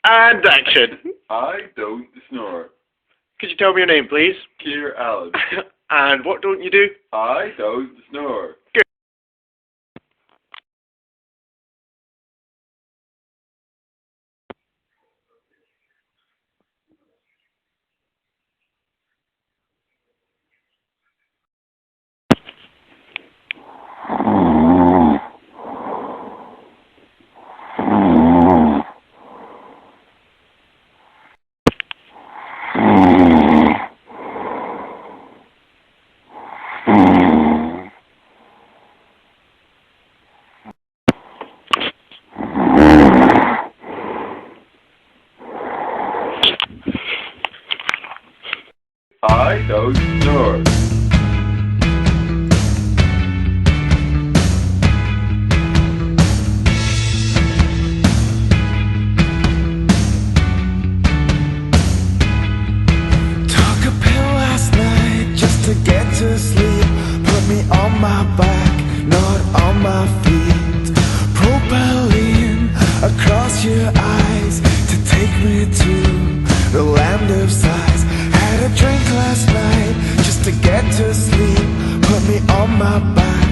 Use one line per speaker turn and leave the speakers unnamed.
And action.
I don't snore.
Could you tell me your name, please?
Keir.
And what don't you do?
I don't snore.
Good.
I don't snore.
Took a pill last night just to get to sleep. Put me on my back, not on my feet. Propylene across your eyes to take me to the land of sighs. Had a drink last night just to get to sleep. Put me on my back,